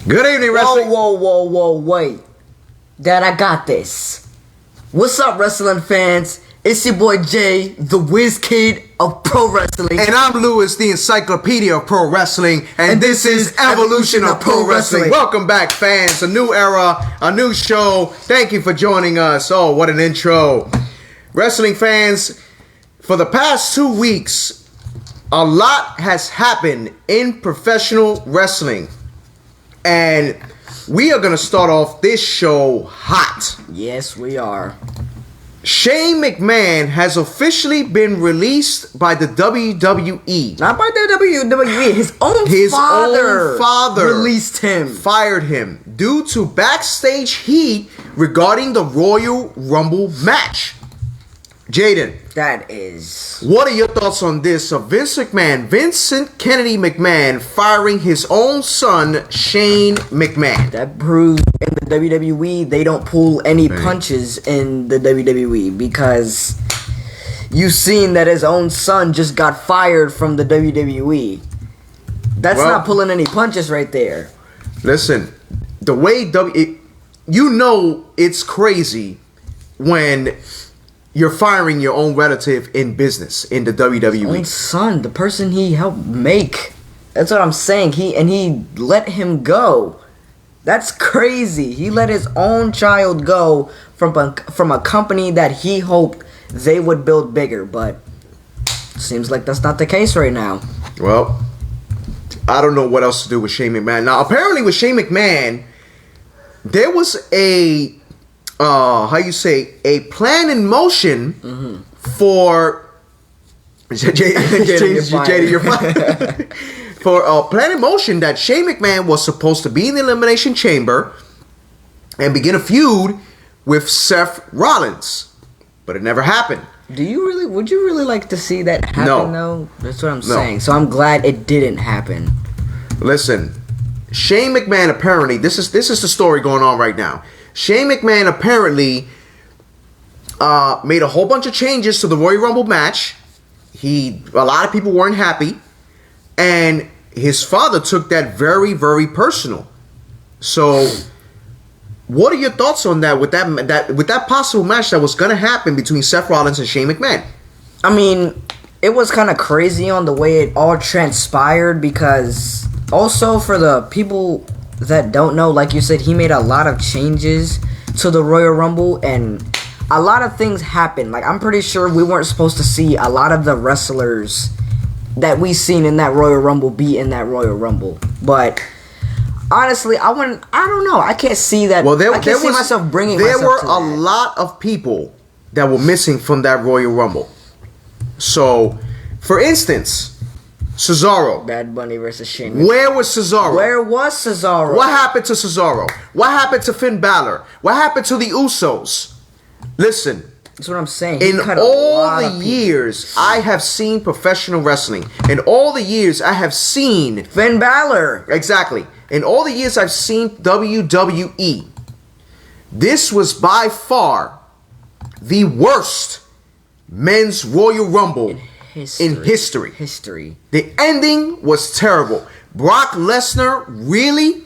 Good evening, wrestling. Whoa, wait. Dad, I got this. What's up, wrestling fans? It's your boy Jay, the Whiz Kid of Pro Wrestling. And I'm Lewis, the Encyclopedia of Pro Wrestling. And this is Evolution of Pro Wrestling. Welcome back, fans. A new era, a new show. Thank you for joining us. Oh, what an intro. Wrestling fans, for the past 2 weeks, a lot has happened in professional wrestling. And we are going to start off this show hot. Yes, we are. Shane McMahon has officially been released by the WWE. Not by the WWE. His own father released him. Fired him due to backstage heat regarding the Royal Rumble match. Jaden. That is... What are your thoughts on this of Vincent Kennedy McMahon firing his own son, Shane McMahon? That proves in the WWE they don't pull any punches in the WWE, because you've seen that his own son just got fired from the WWE. That's not pulling any punches right there. Listen, the way it's crazy when you're firing your own relative in business in the WWE. His own son, the person he helped make. That's what I'm saying. He let him go. That's crazy. He let his own child go from a company that he hoped they would build bigger, but seems like that's not the case right now. Well, I don't know what else to do with Shane McMahon. Now, apparently with Shane McMahon, there was a plan in motion for JD, you're fired. For a plan in motion that Shane McMahon was supposed to be in the Elimination Chamber and begin a feud with Seth Rollins, but it never happened. Would you really like to see that happen? No. That's what I'm saying. So I'm glad it didn't happen. Listen, Shane McMahon apparently, this is the story going on right now. Shane McMahon apparently made a whole bunch of changes to the Royal Rumble match. A lot of people weren't happy, and his father took that very, very personal. So, what are your thoughts on that with that possible match that was going to happen between Seth Rollins and Shane McMahon? I mean, it was kind of crazy on the way it all transpired, because also for the people that don't know, like you said, he made a lot of changes to the Royal Rumble, and a lot of things happened. Like, I'm pretty sure we weren't supposed to see a lot of the wrestlers that we seen in that Royal Rumble be in that Royal Rumble. But honestly, I don't know. I can't see that. Well, I can't see myself bringing myself to that. There were a lot of people that were missing from that Royal Rumble. So, for instance, Cesaro. Bad Bunny versus Shane McMahon. Where was Cesaro? Where was Cesaro? What happened to Cesaro? What happened to Finn Balor? What happened to the Usos? Listen. That's what I'm saying. In all the years I have seen professional wrestling, in all the years I have seen Finn Balor. Exactly. In all the years I've seen WWE, this was by far the worst men's Royal Rumble in history. The ending was terrible. Brock Lesnar, really?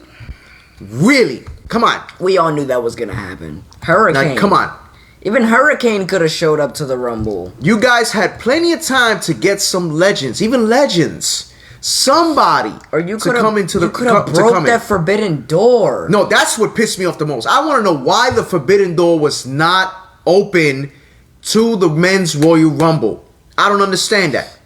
Come on. We all knew that was going to happen. Hurricane. Now, come on. Even Hurricane could have showed up to the Rumble. You guys had plenty of time to get some legends, even legends. Somebody to come into the... You could have broke that forbidden door. No, that's what pissed me off the most. I want to know why the forbidden door was not open to the men's Royal Rumble. I don't understand that.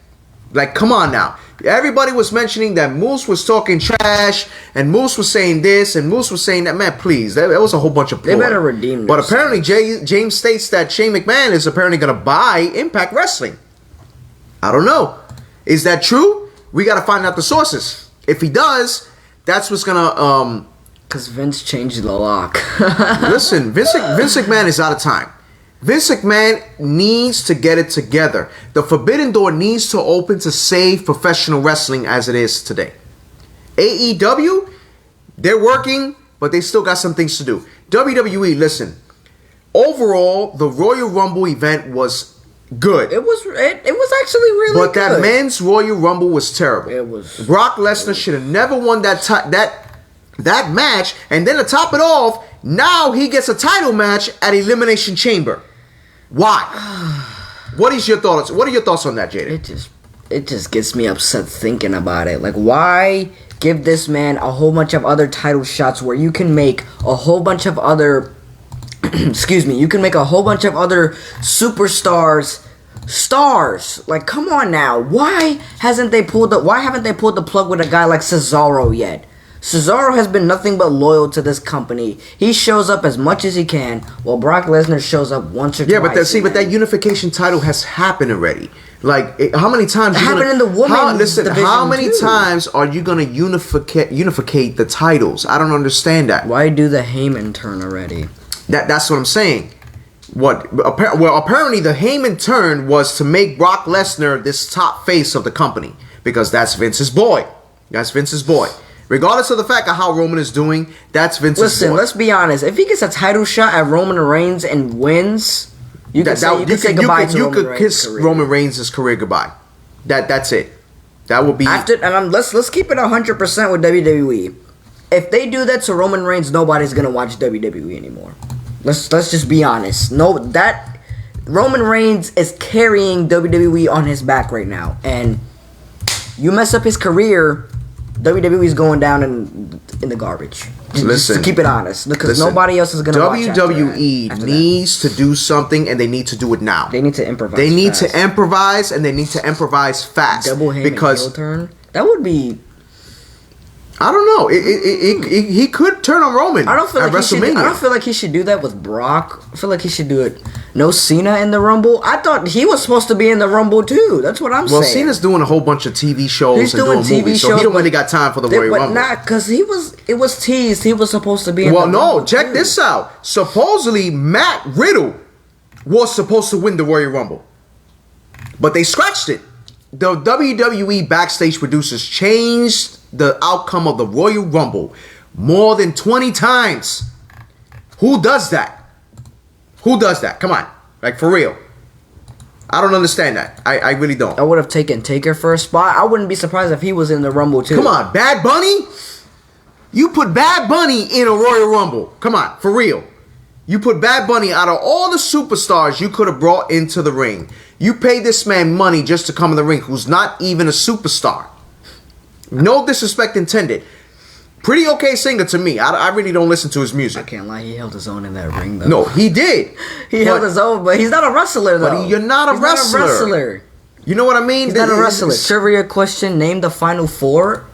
Like, come on now. Everybody was mentioning that Moose was talking trash, and Moose was saying this, and Moose was saying that. Man, please, that was a whole bunch of ploy. They better redeem But apparently, James states that Shane McMahon is apparently going to buy Impact Wrestling. I don't know. Is that true? We got to find out the sources. If he does, that's what's going to... Because Vince changed the lock. Listen, Vince McMahon is out of time. Vince McMahon needs to get it together. The Forbidden Door needs to open to save professional wrestling as it is today. AEW, they're working, but they still got some things to do. WWE, listen. Overall, the Royal Rumble event was good. It was actually really good. But that men's Royal Rumble was terrible. It was. Brock Lesnar should have never won that that match, and then to top it off, now he gets a title match at Elimination Chamber. Why? What are your thoughts on that, Jaden? It just gets me upset thinking about it. Like, why give this man a whole bunch of other title shots where you can make a whole bunch of other you can make a whole bunch of other superstars stars? Like, come on now. Why haven't they pulled the plug with a guy like Cesaro yet? Cesaro has been nothing but loyal to this company. He shows up as much as he can, while Brock Lesnar shows up once or twice. Yeah, but that unification title has happened already. Like, how many times? It happened in the women's division how many too. times are you gonna unificate the titles? I don't understand that. Why do the Heyman turn already? That's what I'm saying. Apparently the Heyman turn was to make Brock Lesnar this top face of the company, because that's Vince's boy. Regardless of the fact of how Roman is doing, that's Vince's boy. Listen, let's be honest. If he gets a title shot at Roman Reigns and wins, you could say goodbye to Roman Reigns' career. You could kiss Roman Reigns' career goodbye. That's it. That would be let's keep it 100% with WWE. If they do that to Roman Reigns, nobody's gonna watch WWE anymore. Let's just be honest. Roman Reigns is carrying WWE on his back right now, and you mess up his career, WWE's going down in the garbage. Just to keep it honest, because nobody else is going to watch WWE after needs to do something, and they need to do it now. They need to improvise. They need to improvise, and they need to improvise fast. Double Heyman heel turn? That would be... I don't know. He could turn on Roman at WrestleMania. I don't feel like he should do that with Brock. I feel like he should do it. No Cena in the Rumble. I thought he was supposed to be in the Rumble too. That's what I'm saying. Well, Cena's doing a whole bunch of TV shows and doing movies, so he don't really got time for the Royal Rumble. But not because it was teased. He was supposed to be in the Rumble. Well, no, check this out. Supposedly, Matt Riddle was supposed to win the Royal Rumble, but they scratched it. The WWE backstage producers changed the outcome of the Royal Rumble more than 20 times. Who does that? Come on. Like, for real. I don't understand that. I really don't. I would have taken Taker for a spot. I wouldn't be surprised if he was in the Rumble too. Come on, Bad Bunny? You put Bad Bunny in a Royal Rumble. Come on, for real. You put Bad Bunny out of all the superstars you could have brought into the ring. You pay this man money just to come in the ring, who's not even a superstar. No disrespect intended. Pretty okay singer to me. I really don't listen to his music. I can't lie, he held his own in that ring, though. No, he did. He held his own, but he's not a wrestler, though. But you're not a wrestler. You know what I mean? He's not a wrestler. Trivia question: name the final four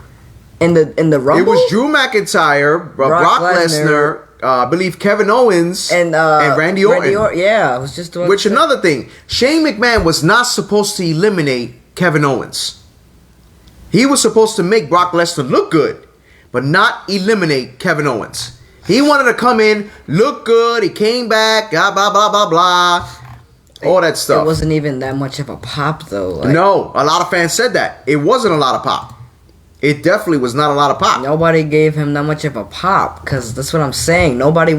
in the Rumble. It was Drew McIntyre, Brock Lesnar, I believe Kevin Owens, and Randy Orton. Yeah, I was just doing. Which another thing, Shane McMahon was not supposed to eliminate Kevin Owens. He was supposed to make Brock Lesnar look good, but not eliminate Kevin Owens. He wanted to come in, look good. He came back, blah blah blah blah blah, all that stuff. It wasn't even that much of a pop, though. Like, no, a lot of fans said that it wasn't a lot of pop. It definitely was not a lot of pop. Nobody gave him that much of a pop, because that's what I'm saying. Nobody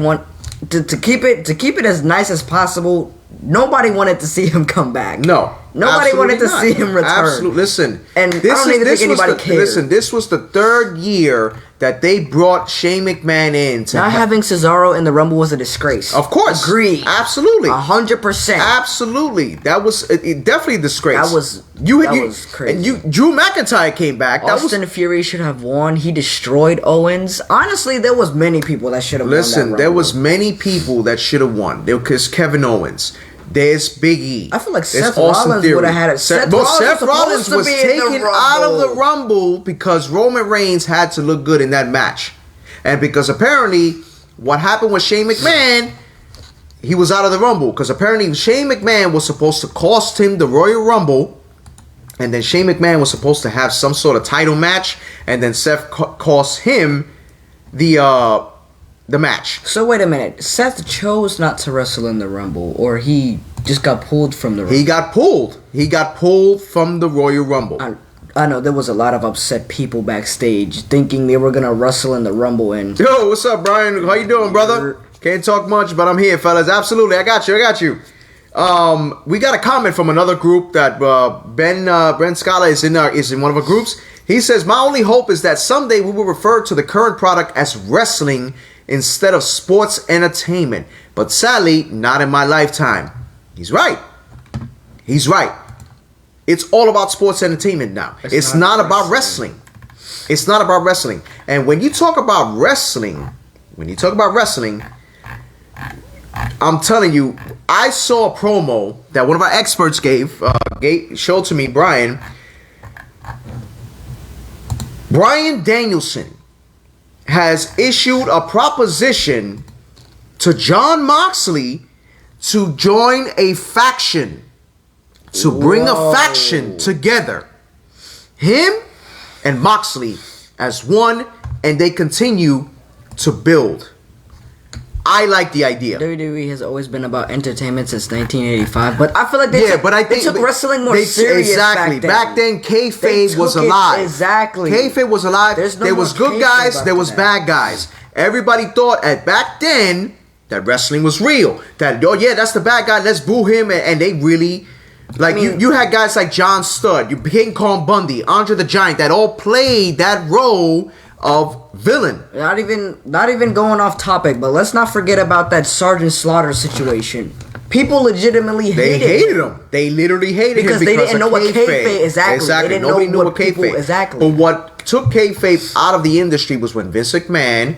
to keep it as nice as possible. Nobody wanted to see him come back. No. Nobody wanted to see him return. Absolutely. Listen. And I don't even think anybody cared. Listen, this was the third year that they brought Shane McMahon in. Not having Cesaro in the Rumble was a disgrace. Of course. Agreed. Absolutely. 100%. Absolutely. That was definitely a disgrace. That was crazy. And Drew McIntyre came back. Austin Fury should have won. He destroyed Owens. Honestly, there was many people that should have won that Rumble. There was many people that should have won. Because Kevin Owens. There's Big E. I feel like Seth Rollins would have had it. Seth Rollins was taken out of the Rumble because Roman Reigns had to look good in that match. And because apparently what happened with Shane McMahon, he was out of the Rumble. Because apparently Shane McMahon was supposed to cost him the Royal Rumble. And then Shane McMahon was supposed to have some sort of title match. And then Seth cost him the match. So wait a minute. Seth chose not to wrestle in the Rumble, or he just got pulled from the Rumble? He got pulled. He got pulled from the Royal Rumble. I know there was a lot of upset people backstage thinking they were gonna wrestle in the Rumble. And yo, what's up, Brian? How you doing, brother? Can't talk much, but I'm here, fellas. Absolutely, I got you. We got a comment from another group that Ben Scala is in one of our groups. He says, my only hope is that someday we will refer to the current product as wrestling instead of sports entertainment. But sadly, not in my lifetime. He's right. He's right. It's all about sports entertainment now. It's not about wrestling. It's not about wrestling. And when you talk about wrestling, I'm telling you, I saw a promo that one of our experts showed to me, Brian Danielson has issued a proposition to Jon Moxley to join a faction, to bring a faction together. Him and Moxley as one, and they continue to build. I like the idea. WWE has always been about entertainment since 1985, but I feel like they took wrestling more serious. Exactly. Back then, kayfabe was alive. Exactly. Kayfabe was alive. There was good guys. There was bad guys. Everybody thought back then that wrestling was real. That that's the bad guy. Let's boo him. And they really, you had guys like John Studd, King Kong Bundy, Andre the Giant, that all played that role of villain. Not even going off topic, but let's not forget about that Sergeant Slaughter situation. People legitimately hated him. They literally hated him because they didn't know what kayfabe exactly. Nobody knew what kayfabe exactly. But what took kayfabe out of the industry was when Vince McMahon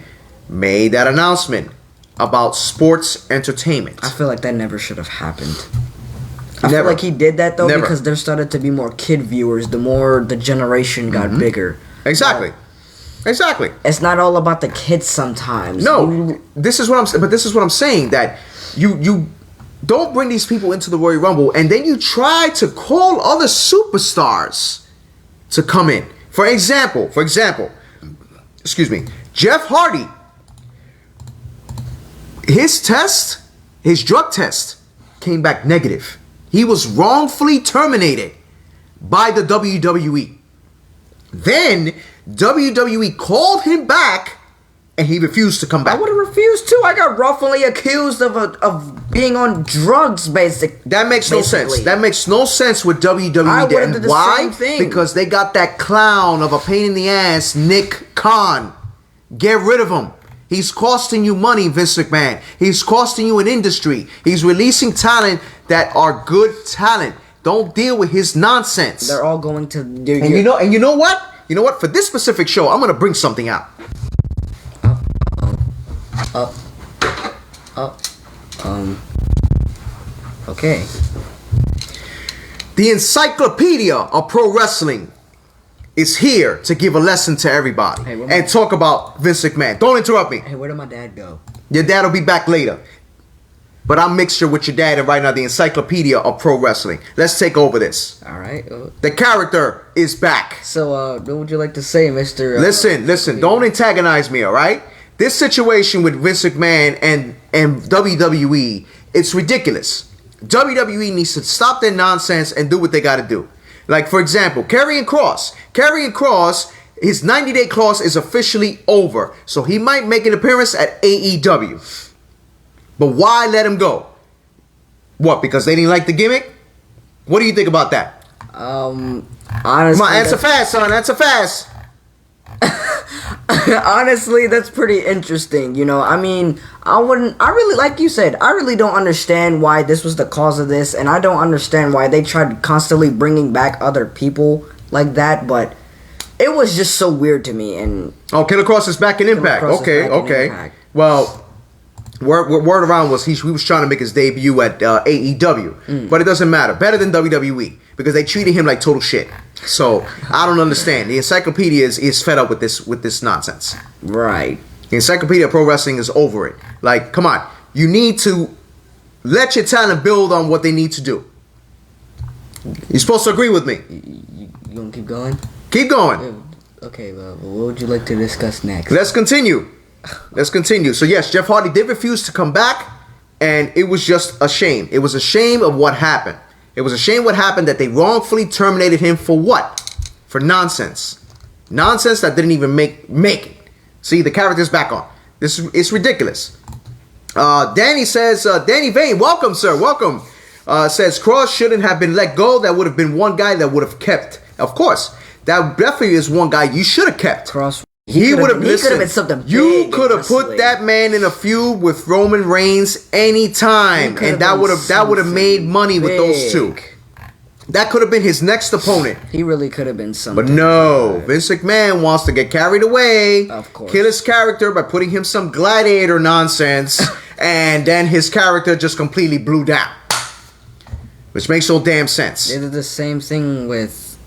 made that announcement about sports entertainment. I feel like that never should have happened. I feel like he did that though because there started to be more kid viewers. The more the generation got bigger. Exactly. Exactly. It's not all about the kids sometimes. No, this is what I'm saying, that you don't bring these people into the Royal Rumble and then you try to call other superstars to come in. For example, excuse me, Jeff Hardy. His drug test came back negative. He was wrongfully terminated by the WWE. Then WWE called him back, and he refused to come back. I would have refused too. I got wrongfully accused of being on drugs, basically. That makes no sense. That makes no sense with WWE. I would have did the same thing. Because they got that clown of a pain in the ass, Nick Khan. Get rid of him. He's costing you money, Vince McMahon. He's costing you an industry. He's releasing talent that are good talent. Don't deal with his nonsense. They're all going to do. And you know what? You know what? For this specific show, I'm gonna bring something out. Okay. The Encyclopedia of Pro Wrestling is here to give a lesson to everybody and talk about Vince McMahon. Don't interrupt me. Hey, where did my dad go? Your dad will be back later. But I'm mixture with your dad and right now the Encyclopedia of Pro Wrestling. Let's take over this. All right. The character is back. So, what would you like to say, Mr. Listen. Don't antagonize me, all right? This situation with Vince McMahon and WWE, it's ridiculous. WWE needs to stop their nonsense and do what they got to do. Like, for example, Karrion Kross. Karrion Kross, his 90-day clause is officially over. So he might make an appearance at AEW. But why let him go? What, because they didn't like the gimmick? What do you think about that? Honestly, come on, answer fast, son. Answer fast. Honestly, that's pretty interesting. You know, I mean, like you said, I really don't understand why this was the cause of this, and I don't understand why they tried constantly bringing back other people like that, but it was just so weird to me. And Killer Kross is back in Impact. Okay. Well, word around was he was trying to make his debut at AEW, but it doesn't matter. Better than WWE because they treated him like total shit. So I don't understand. The Encyclopedia is fed up with this nonsense. Right. The Encyclopedia of Pro Wrestling is over it. Like, come on, you need to let your talent build on what they need to do. You're supposed to agree with me. You gonna keep going? Keep going. Okay. Well, what would you like to discuss next? Let's continue. So yes, Jeff Hardy did refuse to come back, and it was just a shame. It was a shame of what happened. It was a shame what happened that they wrongfully terminated him for what? For nonsense. Nonsense that didn't even make it. See, the character's back on. It's ridiculous. Danny says, Danny Vane, welcome, sir, welcome. Says Kross shouldn't have been let go. That would have been one guy that would have kept. Of course. That definitely is one guy you should have kept. He would have been something. You could have put that man in a feud with Roman Reigns anytime, and that would have made money with those two. That could have been his next opponent. He really could have been something. But no, Vince McMahon wants to get carried away, of course, kill his character by putting him some gladiator nonsense, and then his character just completely blew down. Which makes no damn sense. They did the same thing with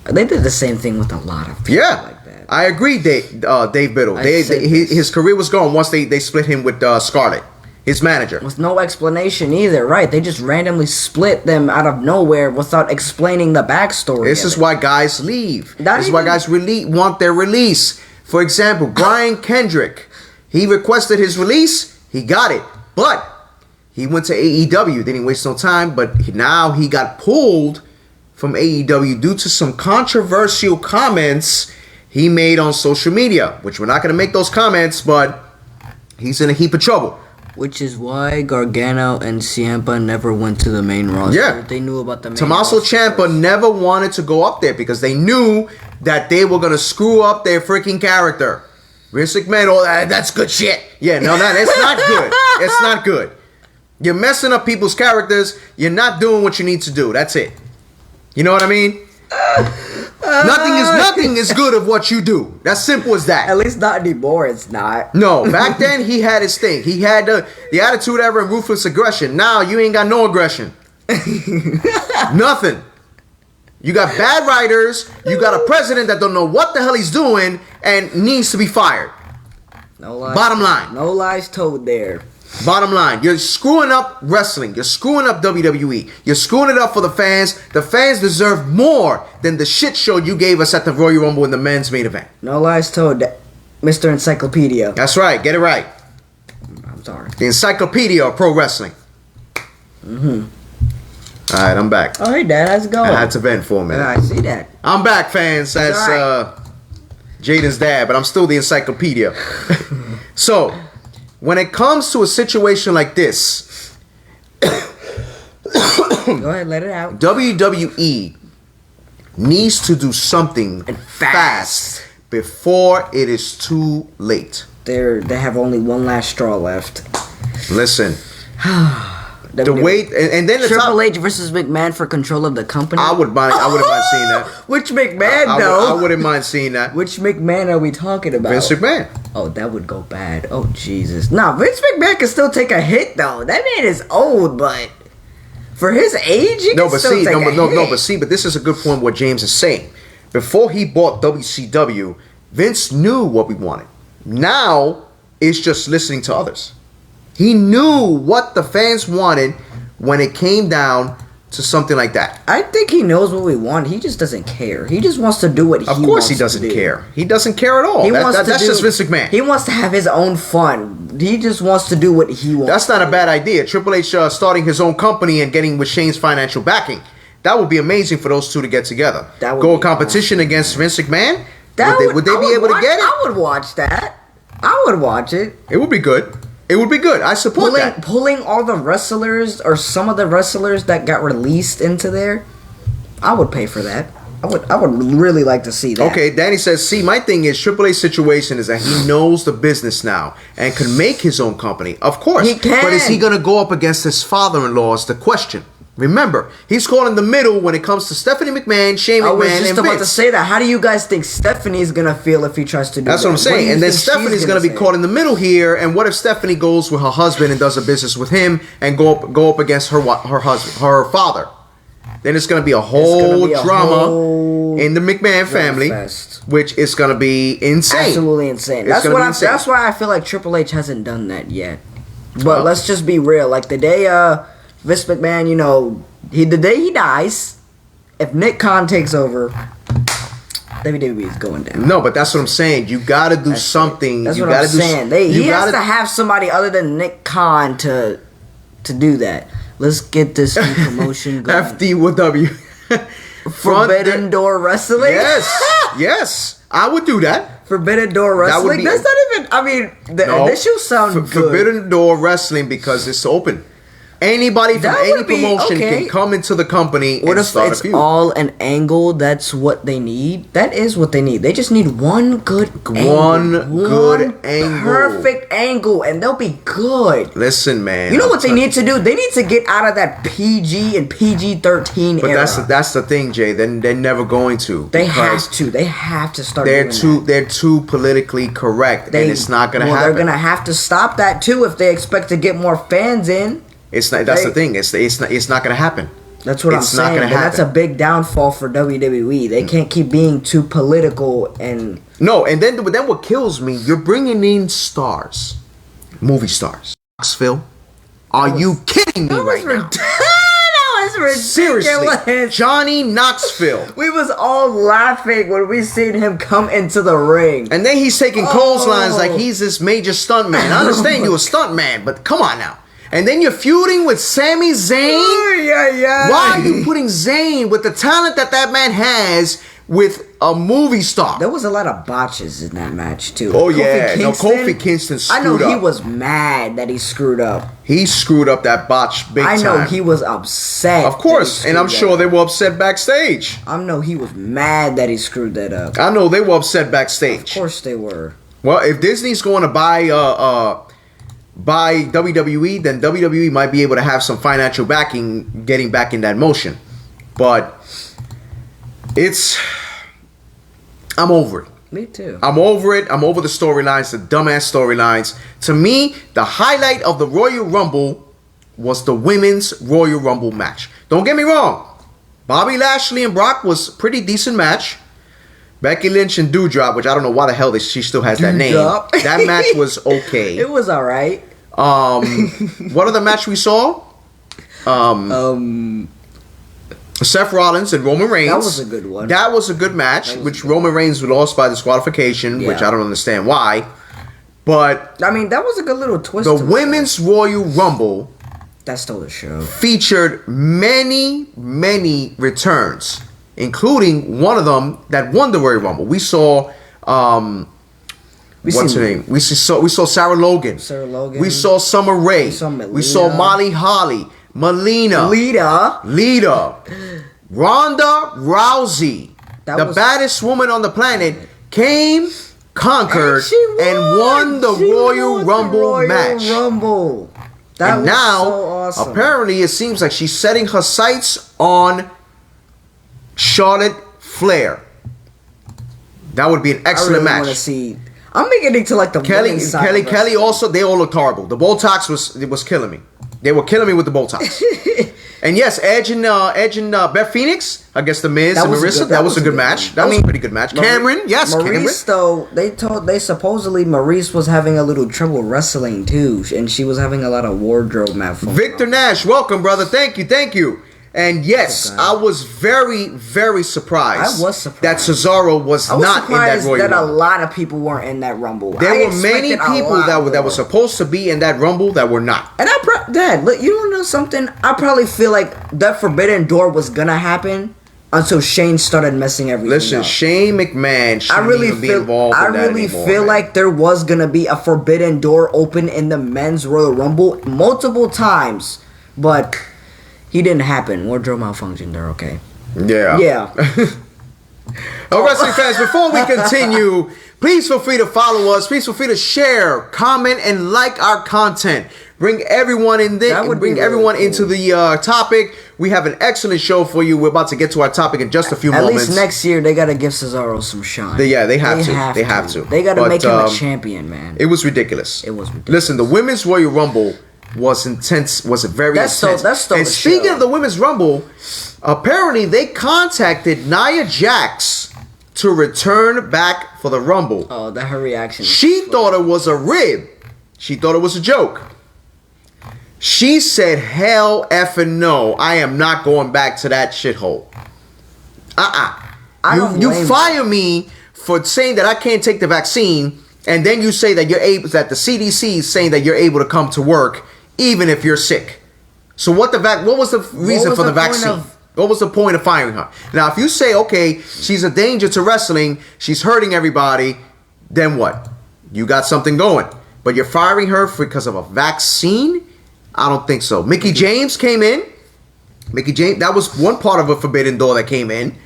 a lot of people like that. I agree, Dave Biddle. His career was gone once they split him with Scarlett, his manager. With no explanation either, right? They just randomly split them out of nowhere without explaining the backstory. This is why guys leave. This is why guys want their release. For example, Brian Kendrick. He requested his release. He got it. But he went to AEW. Didn't waste no time. But now he got pulled from AEW due to some controversial comments he made on social media, which we're not going to make those comments, but he's in a heap of trouble. Which is why Gargano and Ciampa never went to the main roster. Yeah. They knew about the main Tommaso roster. Ciampa never wanted to go up there because they knew that they were going to screw up their freaking character. Vince McMahon, that's good shit. Yeah, no, that's not good. It's not good. You're messing up people's characters. You're not doing what you need to do. That's it. You know what I mean? Nothing is good of what you do. That's simple as that. At least not anymore. It's not. No, back then he had his thing. He had the attitude ever and ruthless aggression. Now you ain't got no aggression. Nothing. You got bad writers. You got a president that don't know what the hell he's doing and needs to be fired. No lies. Bottom line. No lies told there. Bottom line, you're screwing up wrestling. You're screwing up WWE. You're screwing it up for the fans. The fans deserve more than the shit show you gave us at the Royal Rumble in the men's main event. No lies told, Mr. Encyclopedia. That's right. Get it right. I'm sorry. The Encyclopedia of Pro Wrestling. Mm-hmm. All right, I'm back. All right, Dad. How's it going? I had to vent for a minute. I see that. I'm back, fans. That's Jaden's dad, but I'm still the encyclopedia. So, when it comes to a situation like this, go ahead, let it out. WWE needs to do something fast before it is too late. They have only one last straw left. Listen. The wait and then Triple H versus McMahon for control of the company. I wouldn't mind seeing that. Which McMahon though? I wouldn't mind seeing that. Which McMahon are we talking about? Vince McMahon. Oh, that would go bad. Oh Jesus. Nah, Vince McMahon can still take a hit though. That man is old, but for his age, he can still take a hit. But this is a good point what James is saying. Before he bought WCW, Vince knew what we wanted. Now it's just listening to others. He knew what the fans wanted when it came down to something like that. I think he knows what we want. He just doesn't care. He just wants to do what he wants to do. Of course he doesn't care. He doesn't care at all. That's just Vince McMahon. He wants to have his own fun. He just wants to do what he wants. That's not a bad idea. Triple H starting his own company and getting with Shane's financial backing. That would be amazing for those two to get together. Go a competition against Vince McMahon? Would they be able to get it? I would watch that. I would watch it. It would be good. It would be good. I support that. Pulling all the wrestlers or some of the wrestlers that got released into there, I would pay for that. I would really like to see that. Okay, Danny says, see, my thing is Triple H's situation is that he knows the business now and can make his own company. Of course. He can. But is he going to go up against his father-in-law is the question. Remember, he's caught in the middle when it comes to Stephanie McMahon, Shane McMahon, and Vince. I was just about to say that. How do you guys think Stephanie's going to feel if he tries to do that? That's what I'm saying. And then Stephanie's going to be caught in the middle here. And what if Stephanie goes with her husband and does a business with him and go up against her husband, her father? Then it's going to be a whole drama in the McMahon family, which is going to be insane. Absolutely insane. That's why I feel like Triple H hasn't done that yet. But let's just be real. Like the day Vince McMahon, the day he dies, if Nick Khan takes over, WWE is going down. No, but that's what I'm saying. You got to do something. That's what I'm saying. He has to have somebody other than Nick Khan to do that. Let's get this new promotion going. FDW. Forbidden Door Wrestling? Yes. I would do that. Forbidden Door Wrestling? That's not even, the initials sound good. Forbidden Door Wrestling because it's open. Anybody from That any would be promotion okay. can come into the company What and if start a it's feud. all an angle? That's what they need. That is what they need. They just need one good One angle. good angle. Perfect angle, and they'll be good. Listen, man. You know what they need to do? They need to get out of that PG and PG-13 But era. that's the thing, Jay. Then they're never going to. They because have to. They have to start They're doing that. they're too politically correct, and it's not gonna happen. They're gonna have to stop that too if they expect to get more fans in. It's not. That's the thing. It's not gonna happen. That's what I'm It's not saying. gonna And that's a happen. big downfall for WWE. They can't keep being too political and. No, and then what kills me? You're bringing in stars, movie stars. Knoxville, are you kidding me right now? That was ridiculous. Seriously, Johnny Knoxville. We was all laughing when we seen him come into the ring. And then he's taking clotheslines like he's this major stuntman. I understand you're a stuntman, but come on now. And then you're feuding with Sami Zayn? Yeah. Why are you putting Zayn with the talent that man has with a movie star? There was a lot of botches in that match too. Oh, yeah. No, Kofi Kingston I know screwed he up. was mad that he screwed up. He screwed up that botch big time. I know he was upset. Of course, and I'm sure they were upset backstage. I know he was mad that he screwed that up. I know they were upset backstage. Of course they were. Well, if Disney's going to buy WWE, then WWE might be able to have some financial backing getting back in that motion. But I'm over it. Me too. I'm over it. I'm over the storylines, the dumbass storylines. To me, the highlight of the Royal Rumble was the women's Royal Rumble match. Don't get me wrong. Bobby Lashley and Brock was a pretty decent match. Becky Lynch and Doudrop, which I don't know why the hell she still has that name. Doudrop. That match was okay. It was alright. What other match we saw? Seth Rollins and Roman Reigns. That was a good one. That was a good match, which Roman Reigns lost by disqualification, which Yeah. I don't understand why. But I mean, that was a good little twist. the to it. Women's Royal Rumble That stole the show. featured many returns, including one of them that won the Royal Rumble. We saw what's her name? We saw Sarah Logan. Sarah Logan. We saw Summer Rae. We saw Melina. Molly Holly. Melina. Lita. Ronda Rousey. The baddest woman on the planet came, conquered, and won the Royal Rumble match. That And was now, so awesome. apparently, it seems like she's setting her sights on Charlotte Flair. That would be an I excellent really match. want to see. I'm beginning to like the women's side of Kelly wrestling. also, they all looked horrible. The Botox was killing me. They were killing me with the Botox. And yes, Edge and Beth Phoenix against the Miz and Marissa. That was a good match. That was a pretty good match. Cameron, yes, Maurice though, they supposedly Maurice was having a little trouble wrestling too, and she was having a lot of wardrobe malfunction. Victor Nash, welcome, brother. Thank you. And yes, I was very surprised. I was surprised that Cesaro was I was not in that surprised Royal that a Rumble. lot of people weren't in that Rumble. There I were many expected a people lot that were more. supposed to be in that Rumble that were not. And Dad, look, you wanna know something? I probably feel like that Forbidden Door was gonna happen until Shane started messing everything Listen, up. Shane McMahon shouldn't even be involved in that anymore, feel man. like there was gonna be a Forbidden Door open in the men's Royal Rumble multiple times, but he didn't happen. Wardrobe malfunction. They're okay. Yeah. All wrestling fans, before we continue, please feel free to follow us. Please feel free to share, comment, and like our content. Bring everyone in there. That would Bring be really everyone cool. into the topic. We have an excellent show for you. We're about to get to our topic in just a few At moments. least next year they gotta give Cesaro some shine. They have to. They have to. They gotta But, make him a champion, man. It was ridiculous. It was ridiculous. Listen, the Women's Royal Rumble was intense. Was very intense. That's and the speaking show. of the Women's Rumble, apparently they contacted Nia Jax to return back for the Rumble. Oh, her reaction. She thought it was a rib. She thought it was a joke. She said, "Hell effing no! I am not going back to that shithole." I don't You blame fire me for saying that I can't take the vaccine, and then you say that that the CDC is saying that you're able to come to work even if you're sick. So what was the reason was for the the point vaccine? of- What was the point of firing her? Now, if you say, okay, she's a danger to wrestling, she's hurting everybody, then what? You got something going. But you're firing her because of a vaccine? I don't think so. Mickey James came in. Mickey James, that was one part of a Forbidden Door that came in.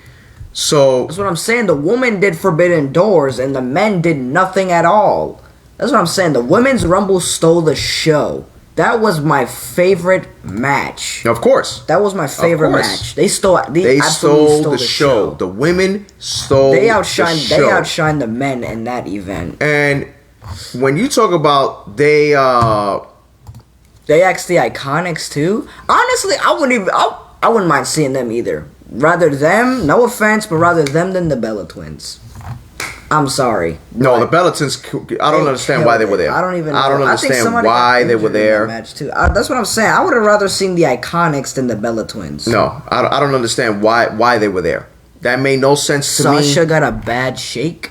So that's what I'm saying. The woman did Forbidden Doors, and the men did nothing at all. That's what I'm saying. The Women's Rumble stole the show. That was my favorite match. Of course. That was my favorite match. They stole the show. The women stole the show. They outshined the men in that event. And when you talk about they asked the Iconics too. Honestly, I wouldn't mind seeing them either. Rather them, no offense, but rather them than the Bella Twins. I'm sorry. No, the Bella Twins. I don't understand why they were there. I don't even. I don't understand why they were there. Match too. That's what I'm saying. I would have rather seen the Iconics than the Bella Twins. No, I don't understand why they were there. That made no sense to me. Sasha got a bad shake.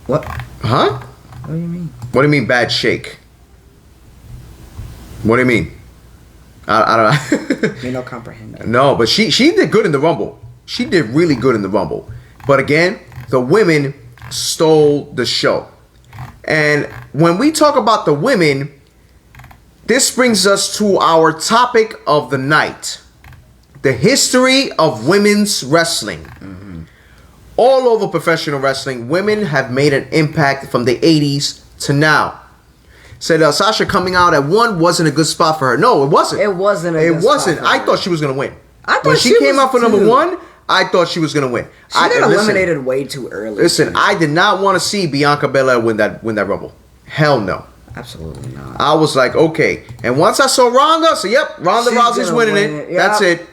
What? Huh? What do you mean? What do you mean bad shake? What do you mean? I don't. You don't comprehend. No, but she did good in the Rumble. She did really good in the Rumble. But again, the women stole the show. And when we talk about the women, this brings us to our topic of the night. The history of women's wrestling. Mm-hmm. All over professional wrestling, women have made an impact from the 80s to now. Said Sasha coming out at 1 wasn't a good spot for her. No, it wasn't. It wasn't. I thought she was going to win. When she came out for number 1, I thought she was going to win. She got eliminated way too early. Listen, I did not want to see Bianca Belair win that Rumble. Hell no. Absolutely not. I was like, okay. And once I saw Ronda, so yep, Ronda Rousey's winning it. Yep. That's it.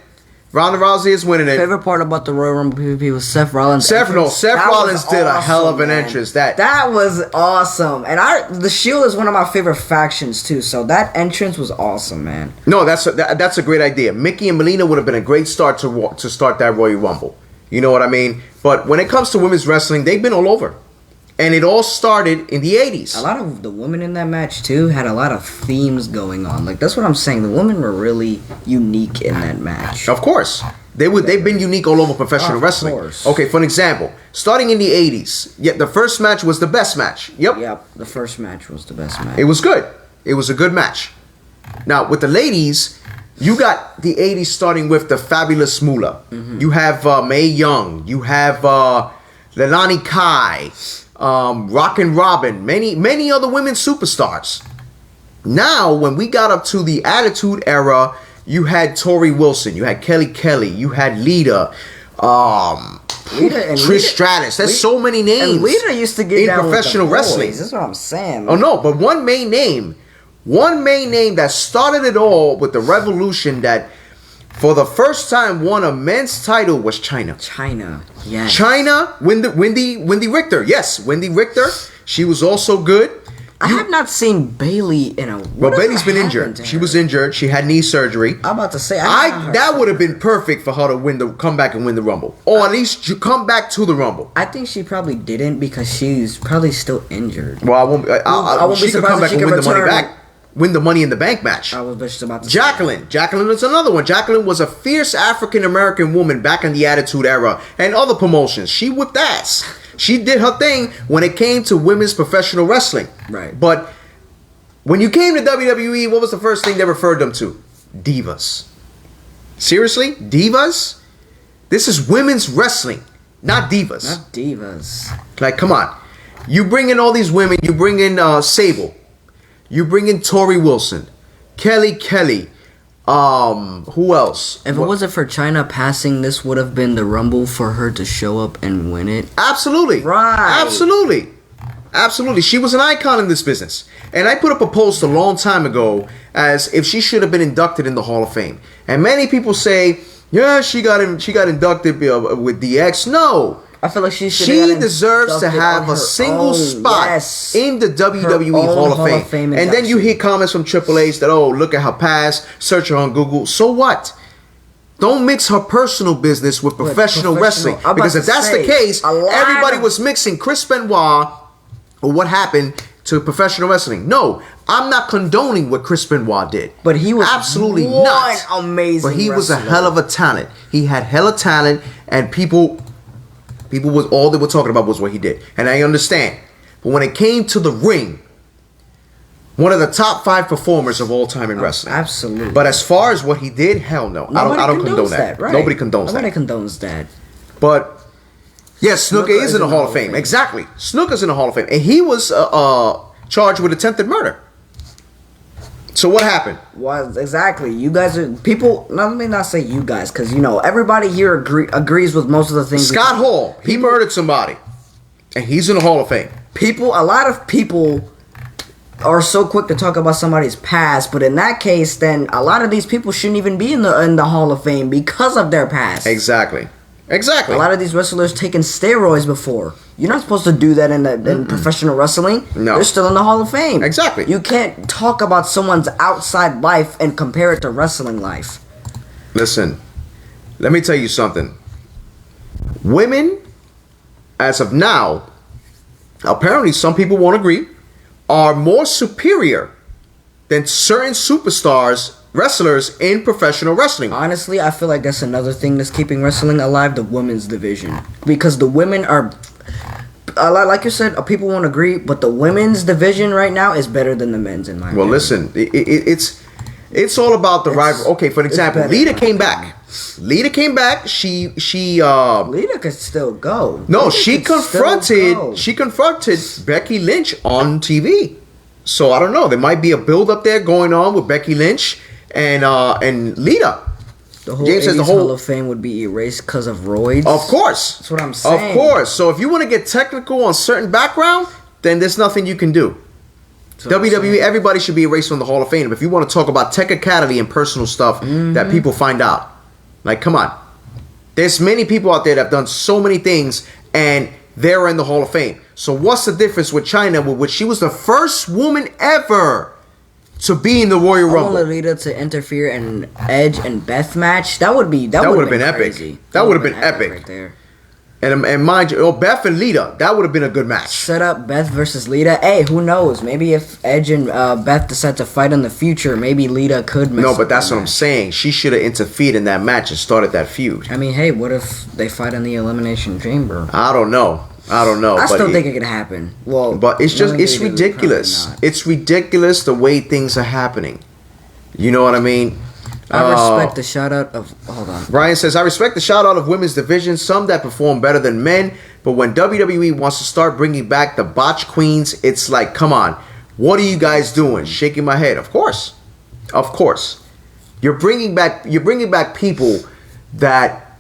Ronda Rousey is winning it. Favorite part about the Royal Rumble PvP was Seth Rollins. Seth Rollins did a hell of an entrance. That was awesome. And the Shield is one of my favorite factions too. So that entrance was awesome, man. No, that's a great idea. Mickey and Melina would have been a great start to start that Royal Rumble. You know what I mean? But when it comes to women's wrestling, they've been all over. And it all started in the 80s. A lot of the women in that match, too, had a lot of themes going on. Like, that's what I'm saying. The women were really unique in that match. Of course. They've been unique all over professional wrestling. Course. Okay, for an example, starting in the 80s, the first match was the best match. Yep, the first match was the best match. It was good. It was a good match. Now, with the ladies, you got the 80s starting with the Fabulous Moolah. Mm-hmm. You have Mae Young. You have Leilani Kai. Rockin' Robin, many other women superstars. Now, when we got up to the Attitude Era, you had Tori Wilson, you had Kelly, you had Lita, Trish Stratus. There's so many names. And Lita used to get in down professional with the wrestling. That's what I'm saying. Oh no, but one main name that started it all with the revolution that for the first time won a men's title was Chyna. Yes. Chyna, Wendy Richter. Yes, Wendy Richter. She was also good. I have not seen Bailey in a. Well, Bailey's been injured. She was injured. She had knee surgery. I'm about to say that would have been perfect for her to come back and win the Rumble, or at least you come back to the Rumble. I think she probably didn't because she's probably still injured. Well, I won't. She could come back and win the money back. Win the Money in the Bank match. I was just about to say. Jacqueline is another one. Jacqueline was a fierce African-American woman back in the Attitude Era and other promotions. She whipped ass. She did her thing when it came to women's professional wrestling. Right. But when you came to WWE, what was the first thing they referred them to? Divas. Seriously? Divas? This is women's wrestling, not divas. Not divas. Like, come on. You bring in all these women. You bring in Sable. You bring in Tori Wilson, Kelly, who else? If it wasn't for Chyna passing, this would have been the Rumble for her to show up and win it. Absolutely. Right. Absolutely. She was an icon in this business. And I put up a post a long time ago as if she should have been inducted in the Hall of Fame. And many people say, yeah, she got inducted with DX. No. I feel like she deserves to have a single spot in the WWE Hall of Fame. And then you hear comments from Triple H that, oh, look at her past, search her on Google. So what? Don't mix her personal business with professional wrestling. Because if that's the case, everybody was mixing Chris Benoit or what happened to professional wrestling. No, I'm not condoning what Chris Benoit did. But he was absolutely not amazing. But he was a hell of a talent. He had hella talent, and people was all they were talking about was what he did. And I understand. But when it came to the ring, One of the top 5 performers of all time in wrestling. Absolutely. But as far as what he did, hell no. I don't condone that. Right. Nobody condones that. Nobody condones that. But yes, Snuka is in the Hall of Fame. Exactly. Snuka's in the Hall of Fame. And he was charged with attempted murder. So what happened? Well, exactly. You guys are people. Let me not say you guys, because everybody here agrees with most of the things. Scott Hall, he murdered somebody, and he's in the Hall of Fame. A lot of people are so quick to talk about somebody's past, but in that case, then a lot of these people shouldn't even be in the Hall of Fame because of their past. Exactly. A lot of these wrestlers taken steroids before. You're not supposed to do that in professional wrestling. No. They're still in the Hall of Fame. Exactly. You can't talk about someone's outside life and compare it to wrestling life. Listen, let me tell you something. Women, as of now, apparently some people won't agree, are more superior than certain superstars, wrestlers in professional wrestling. Honestly, I feel like that's another thing that's keeping wrestling alive, the women's division. Because the women are, like you said, people won't agree, but the women's division right now is better than the men's in my opinion. Well, listen, it's all about the rival. Okay, for example, Lita came back. Lita came back. She Lita could still go. No, she confronted Becky Lynch on TV. So I don't know. There might be a build up there going on with Becky Lynch and Lita. The whole James says the whole Hall of Fame would be erased because of roids. Of course, that's what I'm saying. Of course. So if you want to get technical on certain background, then there's nothing you can do. WWE, everybody should be erased from the Hall of Fame. If you want to talk about technicality and personal stuff that people find out, like, come on. There's many people out there that have done so many things, and they're in the Hall of Fame. So what's the difference with Chyna, with which she was the first woman ever to be in the Royal Rumble? I want Lita to interfere in Edge and Beth match. That would have been epic. Crazy. That would have been epic right there. And mind you, Beth and Lita, that would have been a good match. Set up Beth versus Lita. Hey, who knows? Maybe if Edge and Beth decide to fight in the future, maybe Lita could mess No, but that's what match. I'm saying. She should have interfered in that match and started that feud. I mean, hey, what if they fight in the Elimination Chamber? I don't know. I still think it could happen. Well, but it's ridiculous. It's ridiculous the way things are happening. You know what I mean? I respect the shout out of. Hold on. Ryan says, I respect the shout out of women's division, some that perform better than men, but when WWE wants to start bringing back the botch queens, it's like, come on, what are you guys doing? Shaking my head. Of course. You're bringing back people that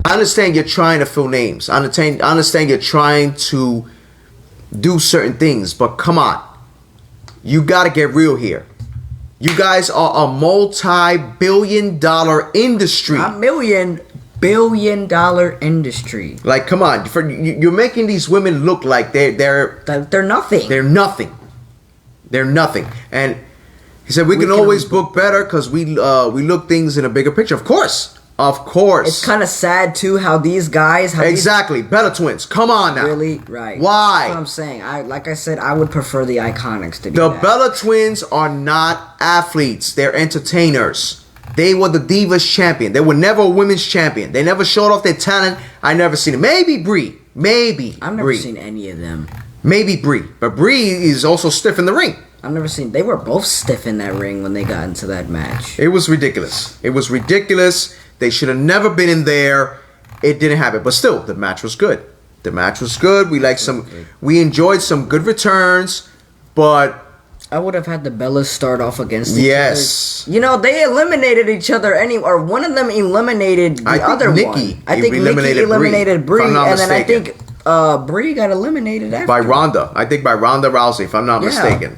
I understand you're trying to fill names. I understand you're trying to do certain things, but come on. You got to get real here. You guys are a multi-billion-dollar industry. A billion-dollar industry. Like, come on. You're making these women look like they're nothing. They're nothing. They're nothing. And he said we can always book better because we look things in a bigger picture. Of course. It's kind of sad too how these guys. Exactly. Bella Twins. Come on now. Really? Right. Why? That's what I'm saying. Like I said, I would prefer the Iconics to be The Bella Twins are not athletes. They're entertainers. They were the Divas champion. They were never a women's champion. They never showed off their talent. I never seen it. Maybe Brie. I've never seen any of them. Maybe Brie. But Brie is also stiff in the ring. I've never seen. They were both stiff in that ring when they got into that match. It was ridiculous. They should have never been in there. It didn't happen. But still, the match was good. We enjoyed some good returns, but I would have had the Bellas start off against each other. You know, they eliminated each other or one of them eliminated the other one. I think Nikki eliminated Brie, and then I think Brie got eliminated after. By Ronda. I think by Ronda Rousey, if I'm not mistaken.